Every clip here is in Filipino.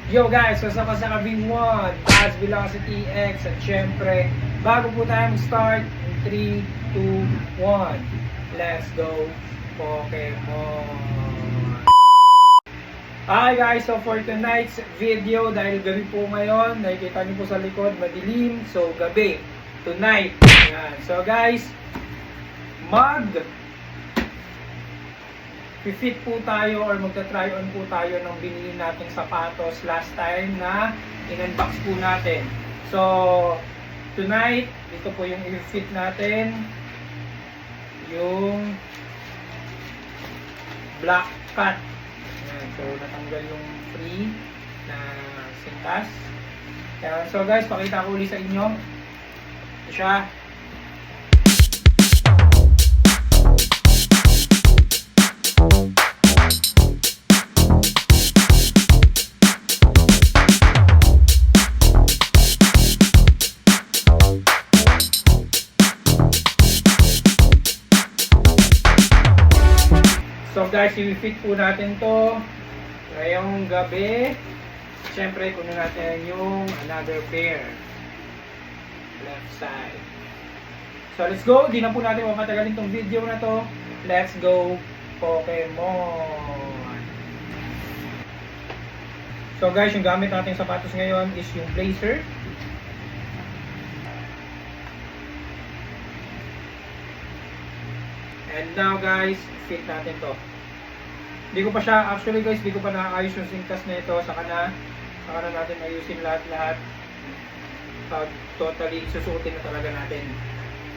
Yo guys, kasama sa Kabing 1, Baz Velocity X, at syempre, bago po tayo mag-start, in 3, 2, 1, let's go, Pokemon! Hi guys, so for tonight's video, dahil gabi po ngayon, nakikita niyo po sa likod, madilim, so gabi, tonight, yan. So guys, fit po tayo or magta-try on po tayo ng binili nating sapatos last time na in-unbox po natin. So, tonight, ito po yung i-fit natin. Yung Black Cat. Ayan, so, natanggal yung free na sintas. Ayan, so guys, pakita ko ulit sa inyo. Ito siya. So guys, i-fit po natin to ngayong gabi. Siyempre, kunin natin yung another pair. Left side. So let's go. Di na po natin mamatagalin tong video na to. Let's go, Pokemon! So guys, yung gamit nating sapatos ngayon is yung Blazer. And now guys, fit natin to. Hindi ko pa siya, actually guys, hindi ko pa naayos yung sintas na ito. Saka na natin ayusin lahat-lahat. Pag totally susuotin na talaga natin.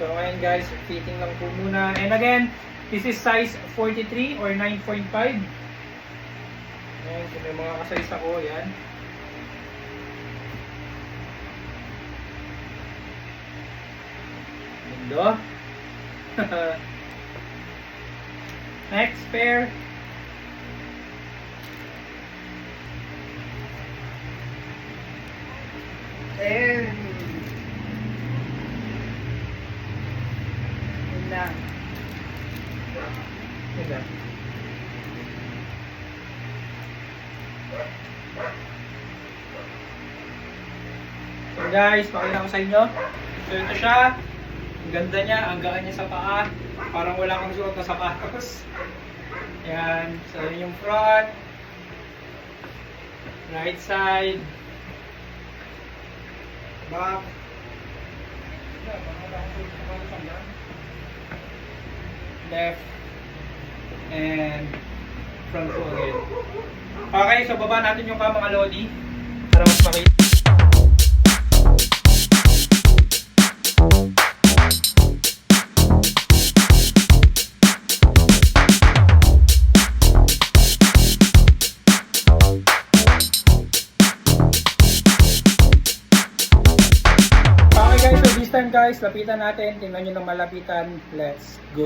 So ngayon guys, fitting lang po muna. And again, this is size 43 or 9.5. Ayan, so may mga ka-size ako, yan. Mundo. Next pair. And yun lang. So guys, pakita ko sa inyo. So ito siya. Ang ganda niya, ang gaan niya sa paa. Parang wala kang suot na sapatos. Ayan. So yun yung front. Right side. Back. Left. And front po again. Okay, so baba natin yung mga lodi para mas makita. This time guys, lapitan natin. Tingnan nyo ng malapitan. Let's go!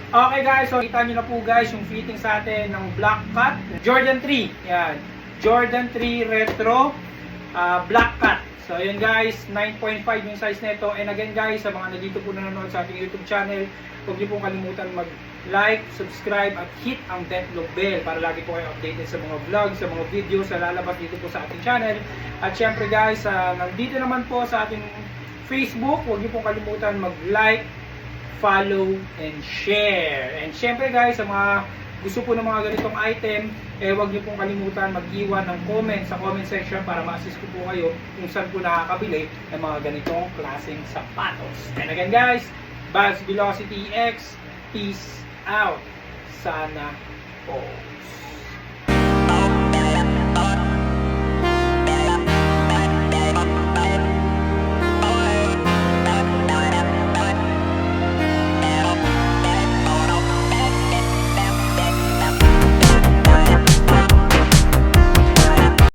Okay guys, so kita nyo na po guys yung fitting sa atin ng Black Cat Jordan 3. Yan. Jordan 3 Retro Black Cat. So yun guys, 9.5 yung size nito. And again guys, sa mga nandito po nanonood sa ating YouTube channel, huwag niyo pong kalimutan mag-like, subscribe at hit ang Deathlock Bell para lagi po kayo updated sa mga vlogs, sa mga videos na lalabas dito po sa ating channel. At syempre guys, nandito naman po sa ating Facebook, huwag niyo pong kalimutan mag-like, follow, and share. And syempre guys, sa mga gusto po ng mga ganitong item, huwag niyo pong kalimutan mag-iwan ng comment sa comment section para ma-assist ko po kayo kung saan po nakakabili ng mga ganitong klaseng sapatos. And again guys, Baz Velocity X, peace out. Sana po.